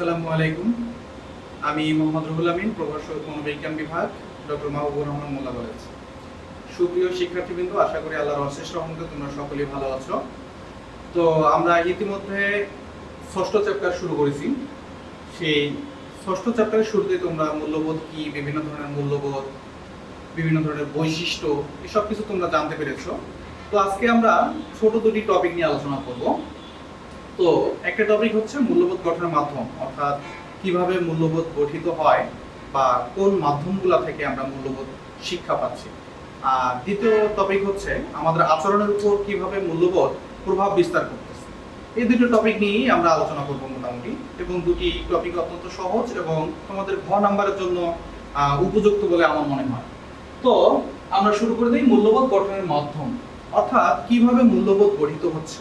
আসসালামু আলাইকুম। আমি মোহাম্মদ রুহুল আমিন, প্রভাষক মনোবিজ্ঞান বিভাগ, ডক্টর মাহবুবুর রহমান মোল্লা কলেজ। সুপ্রিয় শিক্ষার্থীবৃন্দ, আশা করি আল্লাহর অশেষ রহমতে তোমরা সকলেই ভালো আছো। তো আমরা ইতিমধ্যে ষষ্ঠ চ্যাপ্টার শুরু করেছি। সেই ষষ্ঠ চ্যাপ্টারের শুরুতে তোমরা মূল্যবোধ কি, বিভিন্ন ধরনের মূল্যবোধ, বিভিন্ন ধরনের বৈশিষ্ট্য, এসব কিছু তোমরা জানতে পেরেছো। তো আজকে আমরা ছোট দুটি টপিক নিয়ে আলোচনা করব। তো একটা টপিক হচ্ছে মূল্যবোধ গঠনের মাধ্যম, অর্থাৎ কিভাবে মূল্যবোধ গঠিত হয় বা কোন মাধ্যমগুলো থেকে আমরা মূল্যবোধ শিক্ষা পাচ্ছি। আর দ্বিতীয় টপিক হচ্ছে আমাদের আচরণের উপর কিভাবে মূল্যবোধ প্রভাব বিস্তার করতেছে। এই দুটো টপিক নিয়েই আমরা আলোচনা করব মোটামুটি, এবং দুটি টপিক অত্যন্ত সহজ এবং তোমাদের ঘ নাম্বারের জন্য উপযুক্ত বলে আমার মনে হয়। তো আমরা শুরু করে দিই মূল্যবোধ গঠনের মাধ্যম, অর্থাৎ কিভাবে মূল্যবোধ গঠিত হচ্ছে।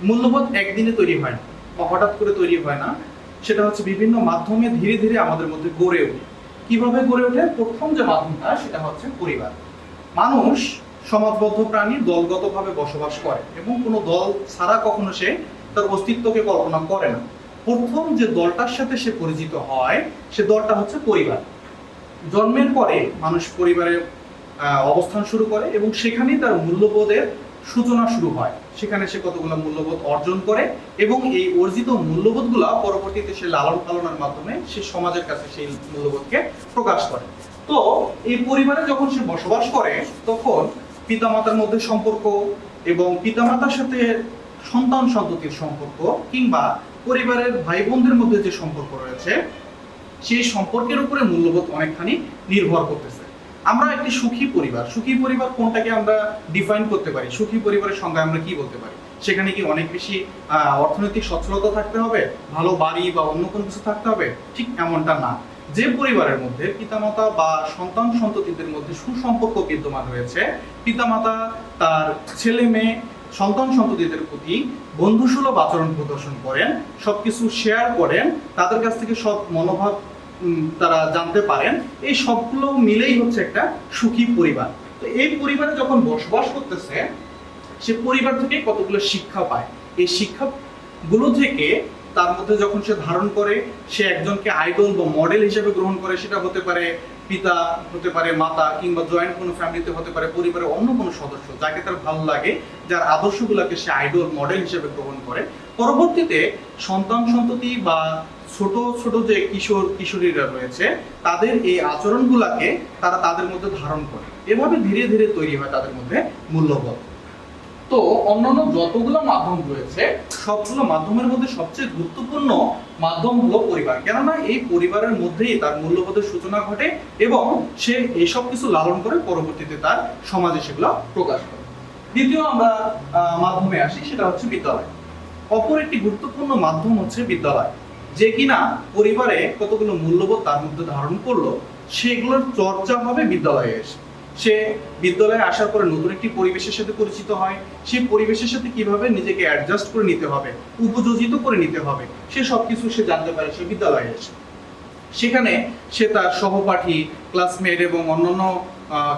মূল্যবোধ একদিনে তৈরি হয় না বা হঠাৎ করে তৈরি হয় না, সেটা হচ্ছে বিভিন্ন মাধ্যমে ধীরে ধীরে আমাদের মধ্যে গড়ে ওঠে। কিভাবে গড়ে ওঠে? প্রথম যে মাধ্যমটা সেটা হচ্ছে পরিবার। মানুষ সমাজবদ্ধ প্রাণী, দলগতভাবে বসবাস করে এবং কোনো দল ছাড়া কখনো সে তার অস্তিত্বকে কল্পনা করে না। প্রথম যে দলটার সাথে সে পরিচিত হয় সে দলটা হচ্ছে পরিবার। জন্মের পরে মানুষ পরিবারে অবস্থান শুরু করে এবং সেখানেই তার মূল্যবোধের সূচনা শুরু হয়। সেখানে সে কতগুলো মূল্যবোধ অর্জন করে এবং এই অর্জিত মূল্যবোধগুলো পরবর্তীতে সে লালন পালনের মাধ্যমে সে সমাজের কাছে সেই মূল্যবোধকে প্রকাশ করে। তো এই পরিবারে যখন সে বসবাস করে তখন পিতামাতার মধ্যে সম্পর্ক এবং পিতামাতার সাথে সন্তান সন্ততির সম্পর্ক কিংবা পরিবারের ভাই বোনদের মধ্যে যে সম্পর্ক রয়েছে সেই সম্পর্কের উপরে মূল্যবোধ অনেকখানি নির্ভর করতেছে। আমরা একটি সুখী পরিবার কোনটাকে আমরা ডিফাইন করতে পারি? সুখী পরিবারের সংজ্ঞা আমরা কি বলতে পারি? সেখানে কি অনেক বেশি অর্থনৈতিক সচ্ছলতা থাকতে হবে, ভালো বাড়ি বা অন্য কোনো কিছু থাকতে হবে? ঠিক এমনটা না। যে পরিবারের মধ্যে পিতামাতা বা সন্তান সন্ততিদের মধ্যে সুসম্পর্ক বিদ্যমান রয়েছে, পিতামাতা তার ছেলে মেয়ে সন্তান সন্ততিদের প্রতি বন্ধুসুলভ আচরণ প্রদর্শন করেন, সবকিছু শেয়ার করেন, তাদের কাছ থেকে সব মনোভাব তারা জানতে পারেন, এই সবগুলো মিলেই হচ্ছে একটা সুখী পরিবার। তো এই পরিবারে যখন বসবাস করতেছে সে পরিবার থেকে কতগুলো শিক্ষা পায়। এই শিক্ষাগুলো থেকে তার মধ্যে যখন সে ধারণ করে, সে একজনকে আইডল বা মডেল হিসেবে গ্রহণ করে। সেটা হতে পারে পিতা, হতে পারে মাতা, কিংবা জয়েন্ট কোনো ফ্যামিলিতে হতে পারে পরিবারের অন্য কোনো সদস্য যাকে তার ভালো লাগে, যার আদর্শগুলোকে সে আইডল মডেল হিসেবে গ্রহণ করে। পরবর্তীতে সন্তান সন্ততি বা ছোট ছোট যে কিশোর কিশোরীরা রয়েছে তাদের এই আচরণগুলোকে তারা তাদের মধ্যে ধারণ করে। এভাবে ধীরে ধীরে তৈরি হয় তাদের মধ্যে মূল্যবোধ। তো অন্যান্য যতগুলো মাধ্যম রয়েছে সবগুলো মাধ্যমের মধ্যে সবচেয়ে গুরুত্বপূর্ণ মাধ্যম হলো পরিবার, কেননা এই পরিবারের মধ্যেই তার মূল্যবোধের সূচনা ঘটে এবং সে এইসব কিছু লালন করে পরবর্তীতে তার সমাজে সেগুলো প্রকাশ করে। দ্বিতীয় আমরা মাধ্যমে আসি, সেটা হচ্ছে বিদ্যালয়। অপর একটি গুরুত্বপূর্ণ মাধ্যম হচ্ছে বিদ্যালয়, যে কিনা পরিবারে কতগুলো মূল্যবোধ তার মধ্যে ধারণ করলো সেগুলোর চর্চা হবে বিদ্যালয়ে এসে। সে বিদ্যালয়ে আসার পরে নতুন একটি পরিবেশের সাথে পরিচিত হয়, সেই পরিবেশের সাথে কিভাবে নিজেকে অ্যাডজাস্ট করে নিতে হবে, উপযোজিত করে নিতে হবে, সে সবকিছু সে জানতে পারে সে বিদ্যালয়ে এসে। সেখানে সে তার সহপাঠী, ক্লাসমেট এবং অন্যান্য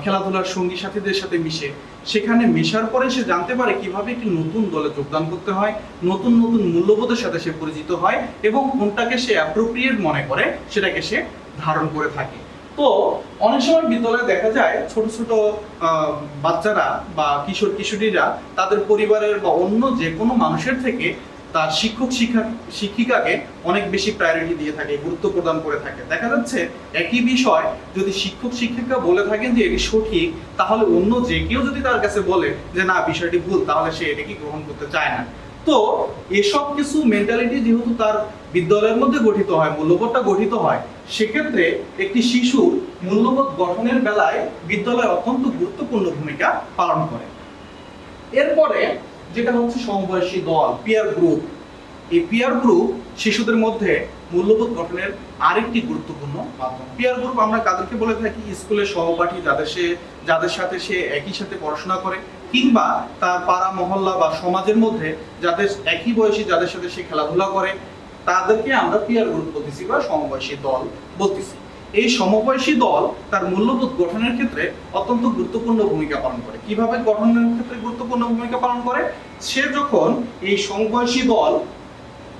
খেলাধুলার সঙ্গী সাথীদের সাথে মিশে, সেখানে মেশার পরে সে জানতে পারে কিভাবে একটি নতুন দলে যোগদান করতে হয়, নতুন নতুন মূল্যবোধের সাথে সে পরিচিত হয় এবং কোনটাকে সে অ্যাপ্রোপ্রিয়েট মনে করে সেটাকে সে ধারণ করে থাকে। তো অনেক সময় বিদ্যালয়ে দেখা যায় ছোট ছোট বাচ্চারা বা কিশোর কিশোরীরা তাদের পরিবারের বা অন্য যে কোনো মানুষের থেকে তার শিক্ষক শিক্ষিকাকে অনেক বেশি প্রায়োরিটি দিয়ে থাকে, গুরুত্ব প্রদান করে থাকে। দেখা যাচ্ছে একই বিষয় যদি শিক্ষক শিক্ষিকা বলে থাকেন যে এটি সঠিক, তাহলে অন্য যে কেউ যদি তার কাছে বলে যে না বিষয়টি ভুল, তাহলে সে এটাকে গ্রহণ করতে চায় না। তো এসব কিছু মেন্টালিটি যেহেতু তার বিদ্যালয়ের মধ্যে গঠিত হয়, মূল্যবোধটা গঠিত হয়, সেক্ষেত্রে একটি শিশুর মূল্যবোধ গঠনের বেলায় বিদ্যালয় অত্যন্ত গুরুত্বপূর্ণ ভূমিকা পালন করে। এরপরে যেটা হচ্ছে সমবয়সী দল, পিয়ার গ্রুপ। এই পিয়ার গ্রুপ শিশুদের মধ্যে মূল্যবোধ গঠনের আরেকটি গুরুত্বপূর্ণ মাধ্যম। পিয়ার গ্রুপ আমরা কাদেরকে বলে থাকি? স্কুলের সহপাঠী, যাদের সাথে সে একই সাথে পড়াশোনা করে, কিংবা তার পাড়া মহল্লা বা সমাজের মধ্যে যাদের একই বয়সী, যাদের সাথে সে খেলাধুলা করে, তাদেরকে আমরা পিয়ার গ্রুপ বলতেছি বা সমবয়সী দল বলতেছি। এই সমবয়সী দল তার মূল্যবোধ গঠনের ক্ষেত্রে অত্যন্ত গুরুত্বপূর্ণ ভূমিকা পালন করে। কিভাবে গঠনের ক্ষেত্রে গুরুত্বপূর্ণ ভূমিকা পালন করে? সে যখন এই সমবয়সী দল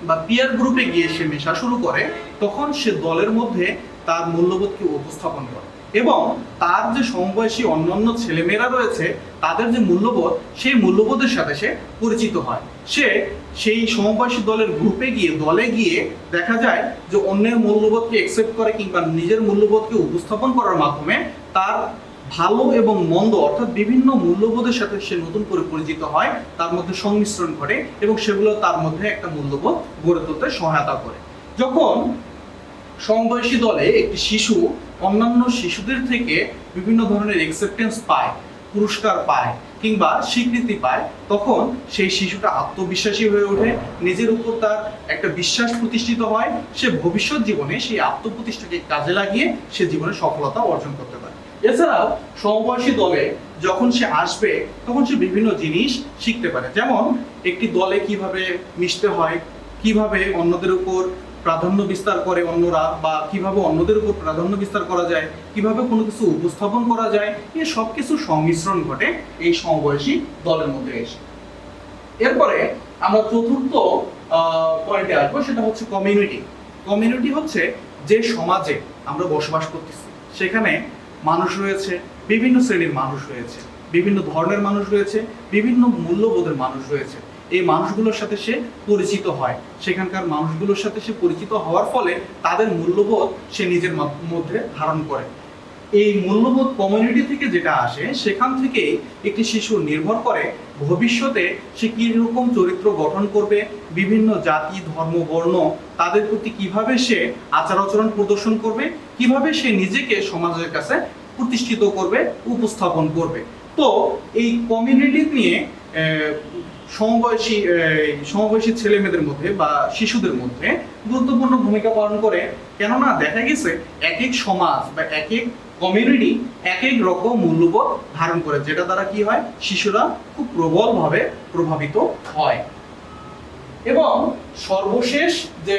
বা পিয়ার গ্রুপে গিয়ে সে মেশা শুরু করে, তখন সে দলের মধ্যে তার মূল্যবোধকে উপস্থাপন করে এবং তার যে সমবয়সী অন্যান্য ছেলেমেয়েরা রয়েছে তাদের যে মূল্যবোধ, সেই মূল্যবোধের সাথে সে পরিচিত হয়। সে সেই সমবয়সী দলের গ্রুপে গিয়ে, দলে গিয়ে দেখা যায় যে অন্যের মূল্যবোধকে অ্যাকসেপ্ট করে কিংবা নিজের মূল্যবোধকে উপস্থাপন করার মাধ্যমে তার ভালো এবং মন্দ অর্থাৎ বিভিন্ন মূল্যবোধের সাথে সে নতুন করে পরিচিত হয়, তার মধ্যে সংমিশ্রণ ঘটে এবং সেগুলো তার মধ্যে একটা মূল্যবোধ গড়ে তুলতে সহায়তা করে। যখন সমবয়সী দলে একটি শিশু অন্যান্য শিশুদের থেকে বিভিন্ন ধরনের অ্যাকসেপ্টেন্স পায়, পুরস্কার পায় কিংবা স্বীকৃতি পায়, তখন সেই শিশুটা আত্মবিশ্বাসী হয়ে ওঠে, নিজের উপর তার একটা বিশ্বাস প্রতিষ্ঠিত হয়, সে ভবিষ্যৎ জীবনে সেই আত্মপ্রতিষ্ঠাকে কাজে লাগিয়ে সে জীবনে সফলতা অর্জন করতে পারে। এছাড়াও সমবয়সী দলে যখন সে আসবে তখন সে বিভিন্ন জিনিস শিখতে পারে, যেমন একটি দলে কিভাবে মিশতে হয়, কিভাবে অন্যদের উপর প্রাধান্য বিস্তার করে অন্যরা, বা কিভাবে অন্যদের উপর প্রাধান্য বিস্তার করা যায়, কিভাবে কোনো কিছু উপস্থাপন করা যায়, এই সব কিছু সংমিশ্রণ ঘটে এই সমবয়সী দলের মধ্যে এসে। এরপরে আমরা চতুর্থ পয়েন্টে আসবো, সেটা হচ্ছে কমিউনিটি। কমিউনিটি হচ্ছে যে সমাজে আমরা বসবাস করতেছি, সেখানে মানুষ রয়েছে, বিভিন্ন শ্রেণীর মানুষ রয়েছে, বিভিন্ন ধরনের মানুষ রয়েছে, বিভিন্ন মূল্যবোধের মানুষ রয়েছে। এই মানুষগুলোর সাথে সে পরিচিত হয়, সেখানকার মানুষগুলোর সাথে সে পরিচিত হওয়ার ফলে তাদের মূল্যবোধ সে নিজের মধ্যে ধারণ করে। এই মূল্যবোধ কমিউনিটি থেকে যেটা আসে, সেখান থেকে একটি শিশু নির্ভর করে ভবিষ্যতে সে কি রকম চরিত্র গঠন করবে, বিভিন্ন জাতি, ধর্ম, বর্ণ তাদের প্রতি কিভাবে সে আচার আচরণ প্রদর্শন করবে, কিভাবে সে নিজেকে সমাজের কাছে প্রতিষ্ঠিত করবে, উপস্থাপন করবে। তো এই কমিউনিটি নিয়ে সমবয়সী ছেলে মেয়েদের মধ্যে বা শিশুদের মধ্যে গুরুত্বপূর্ণ ভূমিকা পালন করে। কেননা দেখা গেছে এক এক সমাজ বা এক এক কমিউনিটি এক এক রকম মূল্যবোধ ধারণ করে, যেটা দ্বারা কি হয়, শিশুরা খুব প্রবলভাবে প্রভাবিত হয়। এবং সর্বশেষ যে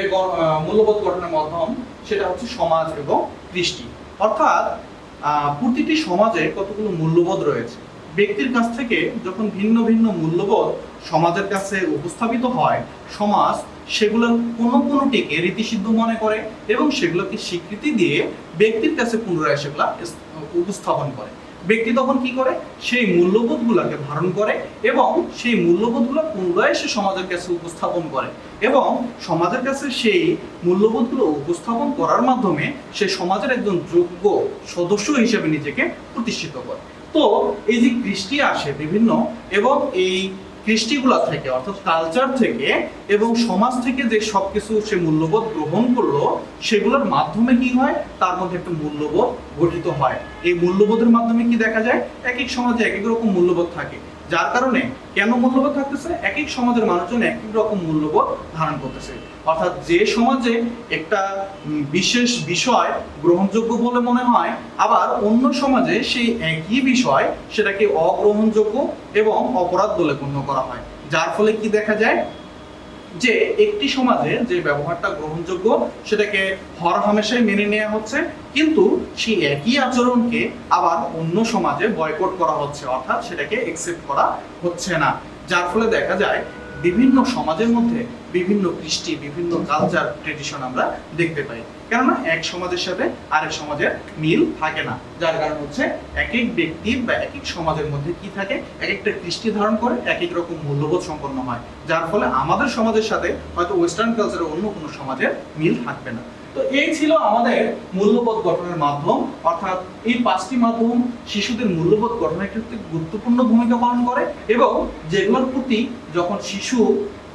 মূল্যবোধ গঠনের মাধ্যম, সেটা হচ্ছে সমাজ এবং কৃষ্টি। অর্থাৎ প্রতিটি সমাজে কতগুলো মূল্যবোধ রয়েছে, ব্যক্তির কাছ থেকে যখন ভিন্ন ভিন্ন মূল্যবোধ সমাজের কাছে উপস্থাপিত হয়, সমাজ সেগুলো কোনোটিকে রীতিসিদ্ধ মনে করে এবং সেগুলোকে স্বীকৃতি দিয়ে ব্যক্তির কাছে পুনরায় সেগুলা উপস্থাপন করে। ব্যক্তি তখন কি করে, সেই মূল্যবোধগুলোকে ধারণ করে এবং সেই মূল্যবোধগুলো পুনরায় সে সমাজের কাছে উপস্থাপন করে এবং সমাজের কাছে সেই মূল্যবোধগুলো উপস্থাপন করার মাধ্যমে সে সমাজের একজন যোগ্য সদস্য হিসেবে নিজেকে প্রতিষ্ঠিত করে। তো এই যে কৃষ্টি আসে বিভিন্ন, এবং এই কৃষ্টিগুলা থেকে অর্থাৎ কালচার থেকে এবং সমাজ থেকে যে সবকিছু সে মূল্যবোধ গ্রহণ করলো, সেগুলোর মাধ্যমে কি হয়, তার মধ্যে একটা মূল্যবোধ গঠিত হয়। এই মূল্যবোধের মাধ্যমে কি দেখা যায়, এক এক সমাজে এক এক রকম মূল্যবোধ থাকে, যার কারণে কেন মূল্যবোধ থাকতেছে, এক এক সমাজের মানুষজন এক এক রকম মূল্যবোধ ধারণ করতেছে। অর্থাৎ যে সমাজে একটা বিশেষ বিষয় গ্রহণযোগ্য বলে মনে হয়, আবার অন্য সমাজে সেই একই বিষয় সেটাকে অগ্রহণযোগ্য এবং অপরাধ বলে গণ্য করা হয়। যার ফলে কি দেখা যায় যে একটি সমাজে যে ব্যবহারটা গ্রহণযোগ্য সেটাকে হরহামেশাই মেনে নেওয়া হচ্ছে, কিন্তু সেই একই আচরণকে আবার অন্য সমাজে বয়কট করা হচ্ছে, অর্থাৎ সেটাকে অ্যাকসেপ্ট করা হচ্ছে না। যার ফলে দেখা যায় বিভিন্ন সমাজের মধ্যে বিভিন্ন কৃষ্টি, বিভিন্ন কালচার, ট্রেডিশন আমরা দেখতে পাই। কেননা এক সমাজের সাথে আরেক সমাজের মিল থাকে না, যার কারণ হচ্ছে এক এক ব্যক্তির বা এক এক সমাজের মধ্যে কি থাকে, এক একটা কৃষ্টি ধারণ করে এক এক রকম মূল্যবোধ সম্পন্ন হয়, যার ফলে আমাদের সমাজের সাথে হয়তো ওয়েস্টার্ন কালচারের অন্য কোনো সমাজের মিল থাকবে না। তো এই ছিল আমাদের মূল্যবোধ গঠনের মাধ্যম, অর্থাৎ এই 5টি মাধ্যম শিশুদের মূল্যবোধ গঠনের ক্ষেত্রে গুরুত্বপূর্ণ ভূমিকা পালন করে এবং যেগুলোর প্রতি যখন শিশু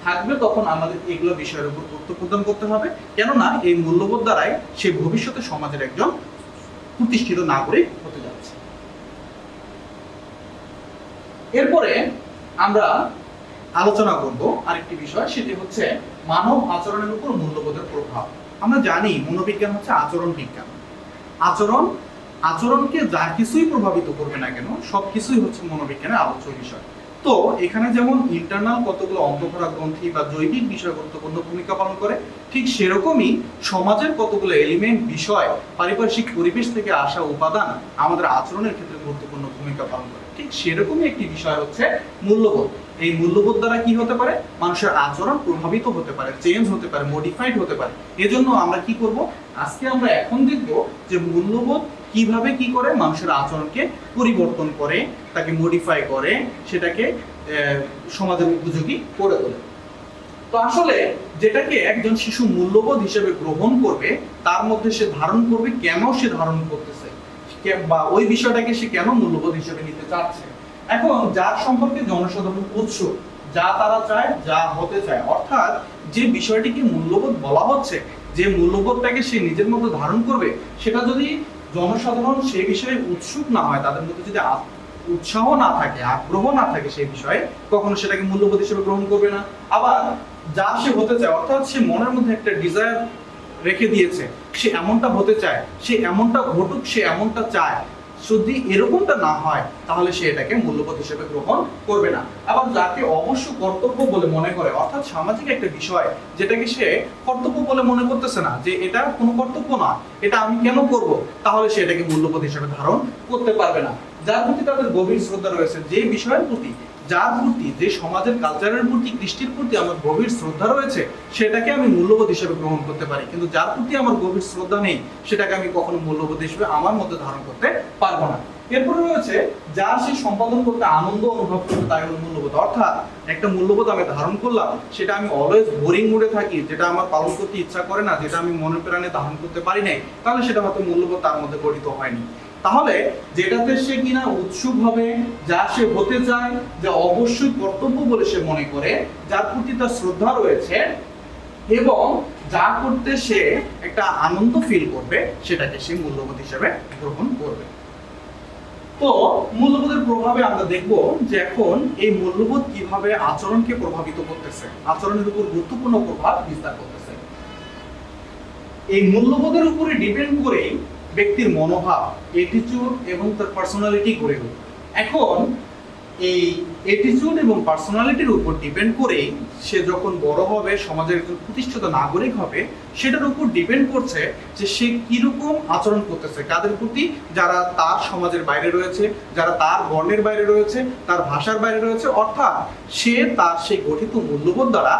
থাকবে তখন আমাদের এগুলো বিষয়ের উপর গুরুত্ব প্রদান করতে হবে, কেননা এই মূল্যবোধ দ্বারাই সে ভবিষ্যতে সমাজের একজন প্রতিষ্ঠিত নাগরিক হতে যাচ্ছে। এরপরে আমরা আলোচনা করব আরেকটি বিষয়, সেটি হচ্ছে মানব আচরণের উপর মূল্যবোধের প্রভাব। আমরা জানি মনোবিজ্ঞান হচ্ছে আচরণ বিজ্ঞান। আচরণকে যা কিছুই প্রভাবিত করবে না কেন, সবকিছুই হচ্ছে মনোবিজ্ঞানের আলোচ্য বিষয়। তো এখানে যেমন ইন্টারনাল কতগুলো অন্তঃক্ষরা গ্রন্থি বা জৈবিক বিষয় গুরুত্বপূর্ণ ভূমিকা পালন করে, ঠিক সেরকমই সমাজের কতগুলো এলিমেন্ট, বিষয়, পারিপার্শ্বিক পরিবেশ থেকে আসা উপাদান আমাদের আচরণের ক্ষেত্রে গুরুত্বপূর্ণ ভূমিকা ভূমিকা পালন করে। ঠিক সেরকমই একটি বিষয় হচ্ছে মূল্যবোধ। এই মূল্যবোধ দ্বারা কি হতে পারে, মানুষের আচরণ প্রভাবিত হতে পারে, চেঞ্জ হতে পারে, মডিফাইড হতে পারে। এজন্য আমরা কি করব, আজকে আমরা এখন দেখব যে মূল্যবোধ কিভাবে কি করে মানুষের আচরণকে পরিবর্তন করে, তাকে মডিফাই করে, সেটাকে সমাজের উপযোগী করে তোলে। তো আসলে যেটাকে একজন শিশু মূল্যবোধ হিসেবে গ্রহণ করবে, তার মধ্যে সে ধারণ করবে কেন সে ধারণ করতেছে, বা ওই বিষয়টাকে সে কেন মূল্যবোধ হিসেবে নিতে চাচ্ছে। এখন যার সম্পর্কে জনসাধারণ উৎসুক, যা তারা চায়, যা হতে চায়, অর্থাৎ যে বিষয়টিকে মূল্যবোধ বলা হচ্ছে, যে মূল্যবোধটাকে সে নিজের মধ্যে ধারণ করবে, সেটা যদি জনসাধারণ সেই বিষয়ে উৎসুক না হয়, তাদের মধ্যে যদি উৎসাহ না থাকে, আগ্রহ না থাকে সেই বিষয়ে, কখনো সেটাকে মূল্যবোধ হিসেবে গ্রহণ করবে না। আবার যা সে হতে চায়, অর্থাৎ সে মনের মধ্যে একটা ডিজায়ার রেখে দিয়েছে, সে এমনটা হতে চায়, সে এমনটা ঘটুক, সে এমনটা চায়, যদি এরকমটা না হয় তাহলে সে এটাকে মূল্যবোধ হিসেবে গ্রহণ করবে না। আবার যাকে অবশ্য কর্তব্য বলে মনে করে, অর্থাৎ সামাজিক একটা বিষয় যেটাকে সে কর্তব্য বলে মনে করতেছে না, যে এটা কোনো কর্তব্য না, এটা আমি কেন করব, তাহলে সে এটাকে মূল্যবোধ হিসেবে ধারণ করতে পারবে না। যার প্রতি তাদের গভীর শ্রদ্ধা রয়েছে, যে বিষয়ের প্রতি, যার প্রতি, যে সমাজের কালচারের প্রতি, কৃষ্টির প্রতি আমার গভীর শ্রদ্ধা রয়েছে, সেটাকে আমি মূল্যবোধ হিসেবে গ্রহণ করতে পারি। কিন্তু যার প্রতি আমার গভীর শ্রদ্ধা নেই, সেটাকে আমি কখনো মূল্যবোধ হিসেবে আমার মধ্যে ধারণ করতে পারবো না। এরপরে রয়েছে যা সে সম্পাদন করতে আনন্দ অনুভব করবে, তাই হলো মূল্যবোধ। অর্থাৎ একটা মূল্যবোধ আমি ধারণ করলাম, সেটা আমি অলওয়েজ বোরিং মুডে থাকি, যেটা আমার পালন করতে ইচ্ছা করে না, যেটা আমি মনে প্রাণে ধারণ করতে পারি নাই, তাহলে সেটা হয়তো মূল্যবোধ তার মধ্যে গঠিত হয়নি। তাহলে যেটাতে সে কিনা উৎসুক হবে, যা সে হতে চায়, যা অবশ্যই কর্তব্য বলে সে মনে করে, যার প্রতি তার শ্রদ্ধা রয়েছে, এবং যা করতে সে একটা আনন্দ ফিল করবে, সেটাকে সে মূল্যবোধ হিসেবে গ্রহণ করবে। তো মূল্যবোধের প্রভাবে আমরা দেখব যে এখন এই মূল্যবোধ কিভাবে আচরণকে প্রভাবিত করতেছে, আচরণের উপর গুরুত্বপূর্ণ প্রভাব বিস্তার করতেছে। এই মূল্যবোধের উপরে ডিপেন্ড করেই ব্যক্তির মনোভাব, অ্যাটিটিউড এবং তার পার্সোনালিটি গড়ে ওঠে। এখন এই অ্যাটিটিউড এবং পার্সোনালিটির উপর ডিপেন্ড করেই সে যখন বড় হবে, সমাজের একজন প্রতিষ্ঠিত নাগরিক হবে, সেটার উপর ডিপেন্ড করছে যে সে কিরকম আচরণ করতেছে, কাদের প্রতি, যারা তার সমাজের বাইরে রয়েছে, যারা তার বর্ণের বাইরে রয়েছে, তার ভাষার বাইরে রয়েছে। অর্থাৎ সে তার সেই গঠিত মূল্যবোধ দ্বারা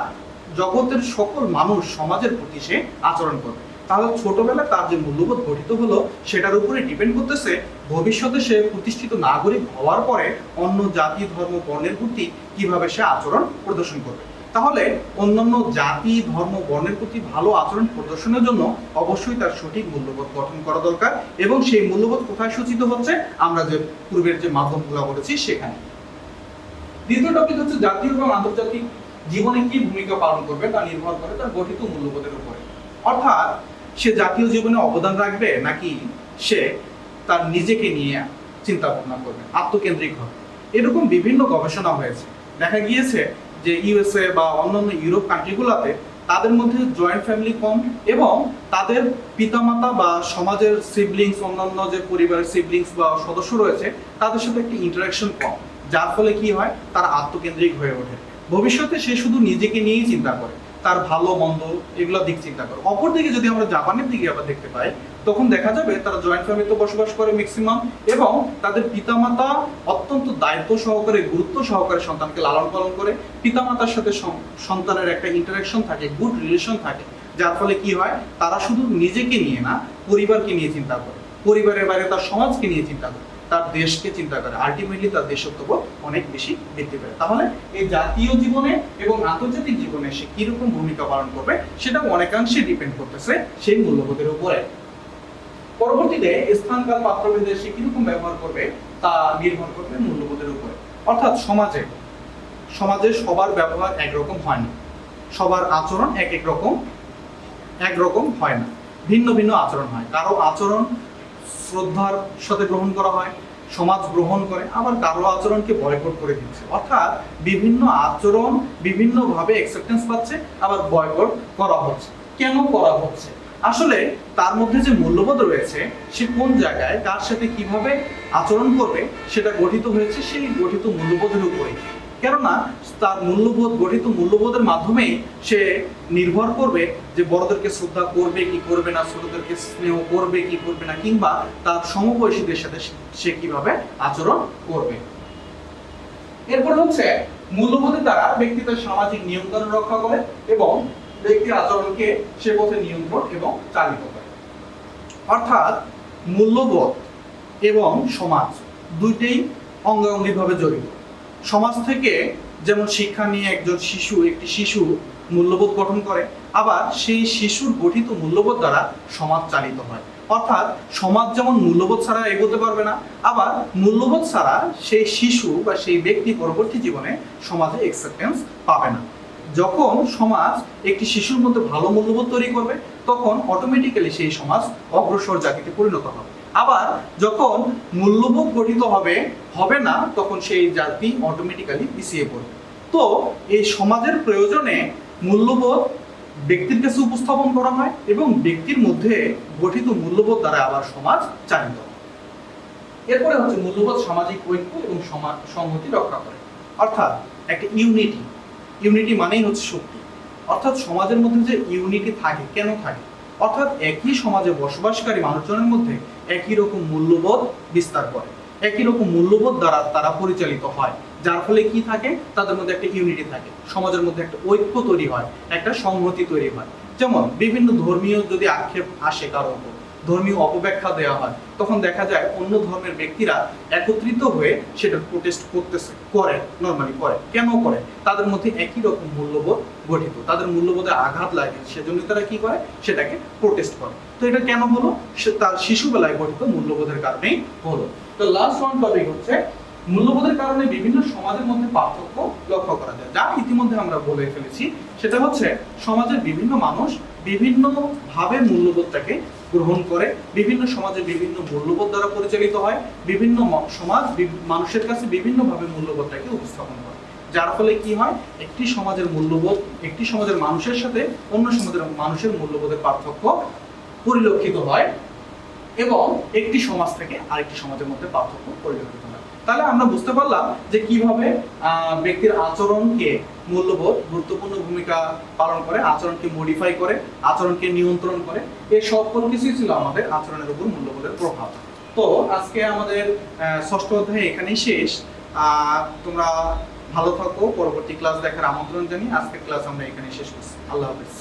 জগতের সকল মানুষ, সমাজের প্রতি সে আচরণ করবে। তাহলে ছোটবেলায় তার যে মূল্যবোধ গঠিত হলো, সেটার উপরে ডিপেন্ড করতেছে ভবিষ্যতে সে প্রতিষ্ঠিত নাগরিক হওয়ার পরে অন্য জাতি, ধর্ম, বর্ণের প্রতি কিভাবে সে আচরণ প্রদর্শন করবে। তাহলে অন্যান্য জাতি, ধর্ম, বর্ণের প্রতি ভালো আচরণ প্রদর্শনের জন্য অবশ্যই তার সঠিক মূল্যবোধ গঠন করা দরকার, এবং সেই মূল্যবোধ কোথায় সূচিত হচ্ছে, আমরা যে পূর্বের যে মাধ্যমগুলো বলেছি সেখানে। দ্বিতীয় টপিক হচ্ছে জাতীয় এবং আন্তর্জাতিক জীবনে কি ভূমিকা পালন করবে তা নির্ভর করে তার গঠিত মূল্যবোধের উপরে। অর্থাৎ সে জাতীয় জীবনে অবদান রাখবে, নাকি সে তার নিজেকে নিয়ে চিন্তা ভাবনা করবে, আত্মকেন্দ্রিক হবে। এরকম বিভিন্ন গবেষণা হয়েছে, দেখা গিয়েছে যে ইউএসএ বা অন্যান্য ইউরোপ কান্ট্রিগুলোতে তাদের মধ্যে জয়েন্ট ফ্যামিলি কম, এবং তাদের পিতামাতা বা সমাজের সিবলিংস, অন্যান্য যে পরিবারের সিবলিংস বা সদস্য রয়েছে, তাদের সাথে একটি ইন্টারাকশন কম, যার ফলে কি হয়, তারা আত্মকেন্দ্রিক হয়ে ওঠে। ভবিষ্যতে সে শুধু নিজেকে নিয়েই চিন্তা করে, তার ভালো মন্দ এগুলো দিক চিন্তা করে। অপরদিকে যদি আমরা জাপানের দিকে আবার দেখতে পাই, তখন দেখা যাবে তারা জয়েন্ট ফ্যামিলিতে বসবাস করে ম্যাক্সিমাম, এবং তাদের পিতামাতা অত্যন্ত দায়িত্ব সহকারে, গুরুত্ব সহকারে সন্তানকে লালন পালন করে। পিতামাতার সাথে সন্তানের একটা ইন্টারাকশন থাকে, গুড রিলেশন থাকে, যার ফলে কি হয়, তারা শুধু নিজেকে নিয়ে না, পরিবারকে নিয়ে চিন্তা করে, পরিবারের বাইরে তার সমাজকে নিয়ে চিন্তা করে, তার দেশকে চিন্তা করে, আলটিমেটলি তার দেশত্ব অনেক বেশি বৃদ্ধি পায়। তাহলে এই জাতীয় জীবনে এবং আন্তর্জাতিক জীবনে সে কিরকম ভূমিকা পালন করবে, সেটা অনেকাংশে ডিপেন্ড করতেছে সেই মূল্যবোধের উপরে। পরবর্তীতে স্থানকাল পাত্রভেদে সে কিরকম ব্যবহার করবে তা নির্ভর করবে মূল্যবোধের উপরে। অর্থাৎ সমাজে সবার ব্যবহার একরকম হয় না, সবার আচরণ একরকম হয় না, ভিন্ন ভিন্ন আচরণ হয়। কারো আচরণ শ্রদ্ধার সাথে গ্রহণ করা হয়, সমাজ গ্রহণ করে, আবার কারো আচরণকে বয়কট করে দিচ্ছে। অর্থাৎ বিভিন্ন আচরণ বিভিন্নভাবে অ্যাকসেপ্টেন্স পাচ্ছে, আবার বয়কট করা হচ্ছে। কেন করা হচ্ছে? আসলে তার মধ্যে যে মূল্যবোধ রয়েছে, সে কোন জায়গায় কার সাথে কিভাবে আচরণ করবে, সেটা গঠিত হয়েছে সেই গঠিত মূল্যবোধের উপরে। কেননা তার মূল্যবোধ গঠিত মূল্যবোধের মাধ্যমে সে নির্ভর করবে যে বড়দেরকে শ্রদ্ধা করবে কি করবে না, ছোটদেরকে স্নেহ করবে কি করবে না, কিংবা তার সমবয়সীদের সাথে সে কিভাবে আচরণ করবে। এরপর হচ্ছে মূল্যবোধের দ্বারা ব্যক্তি তার সামাজিক নিয়মকানুন রক্ষা করে এবং ব্যক্তির আচরণকে সে পথে নিয়ন্ত্রণ এবং চালিত করে। অর্থাৎ মূল্যবোধ এবং সমাজ দুইটাই অঙ্গাঙ্গিভাবে জড়িত। সমাজ থেকে যেমন শিক্ষা নিয়ে একটি শিশু মূল্যবোধ গঠন করে, আবার সেই শিশুর গঠিত মূল্যবোধ দ্বারা সমাজ চালিত হয়। অর্থাৎ সমাজ যেমন মূল্যবোধ ছাড়া এগোতে পারবে না, আবার মূল্যবোধ ছাড়া সেই শিশু বা সেই ব্যক্তি পরবর্তী জীবনে সমাজে অ্যাকসেপ্টেন্স পাবে না। যখন সমাজ একটি শিশুর মধ্যে ভালো মূল্যবোধ তৈরি করবে, তখন অটোমেটিক্যালি সেই সমাজ অগ্রসর জাতিতে পরিণত হবে। আবার যখন মূল্যবোধ গঠিত হবে না, তখন সেই জাতি অটোমেটিক্যালি পিছিয়ে পড়বে। তো এই সমাজের প্রয়োজনে মূল্যবোধ ব্যক্তির কাছে উপস্থাপন করা হয় এবং ব্যক্তির মধ্যে গঠিত মূল্যবোধ দ্বারা আবার সমাজ চালিত হয়। এরপরে হচ্ছে মূল্যবোধ সামাজিক ঐক্য এবং সংহতি রক্ষা করে। অর্থাৎ একটা ইউনিটি মানেই হচ্ছে শক্তি। অর্থাৎ সমাজের মধ্যে যে ইউনিটি থাকে, কেন থাকে? অর্থাৎ একই সমাজে বসবাসকারী মানুষজনের মধ্যে একই রকম মূল্যবোধ বিস্তার করে, একই রকম মূল্যবোধ দ্বারা তারা পরিচালিত হয়, যার ফলে কি থাকে? তাদের মধ্যে একটা ইউনিটি থাকে, সমাজের মধ্যে একটা ঐক্য তৈরি হয়, একটা সংহতি তৈরি হয়। যেমন বিভিন্ন ধর্মীয় যদি আক্ষেপ আসে কারোর উপর, ধর্মীয় অপব্যাখ্যা দেওয়া হয়, তখন দেখা যায় অন্য ধর্মের ব্যক্তিরা একত্রিত হয়ে সেটা প্রোটেস্ট নর্মালি করে। কেন করে? তাদের মধ্যে একই রকম মূল্যবোধ গঠিত, তাদের মূল্যবোধে আঘাত লাগে, সেজন্য তারা কি করে? সেটাকে প্রোটেস্ট করে। তো এটা কেন হলো? সে তার শিশুবেলায় গঠিত মূল্যবোধের কারণেই হলো। তো লাস্ট ওয়ান টপিক হচ্ছে মূল্যবোধের কারণে বিভিন্ন সমাজের মধ্যে পার্থক্য লক্ষ্য করা যায়, যা ইতিমধ্যে আমরা বলে ফেলেছি। সেটা হচ্ছে সমাজের বিভিন্ন মানুষ বিভিন্ন ভাবে মূল্যবোধটাকে গ্রহণ করে, বিভিন্ন সমাজে বিভিন্ন মূল্যবোধ দ্বারা পরিচালিত হয়, বিভিন্ন সমাজ মানুষের কাছে বিভিন্ন ভাবে মূল্যবোধটাকে উপস্থাপন করে, যার ফলে কি হয়? একটি সমাজের মূল্যবোধ, একটি সমাজের মানুষের সাথে অন্য সমাজের মানুষের মূল্যবোধের পার্থক্য পরিলক্ষিত হয় এবং একটি সমাজ থেকে আরেকটি সমাজের মধ্যে পার্থক্য পরিলক্ষিত হয়। তাহলে আমরা বুঝতে পারলাম যে কিভাবে ব্যক্তির আচরণকে মূল্যবোধ গুরুত্বপূর্ণ ভূমিকা পালন করে, আচরণকে মডিফাই করে, আচরণকে নিয়ন্ত্রণ করে। এই সকল কিছুই ছিল আমাদের আচরণের উপর মূল্যবোধের প্রভাব। তো আজকে আমাদের ষষ্ঠ অধ্যায় এখানেই শেষ। তোমরা ভালো থাকো, পরবর্তী ক্লাস দেখার আমন্ত্রণ জানিয়ে আজকের ক্লাস আমরা এখানেই শেষ করছি। আল্লাহ হাফেজ।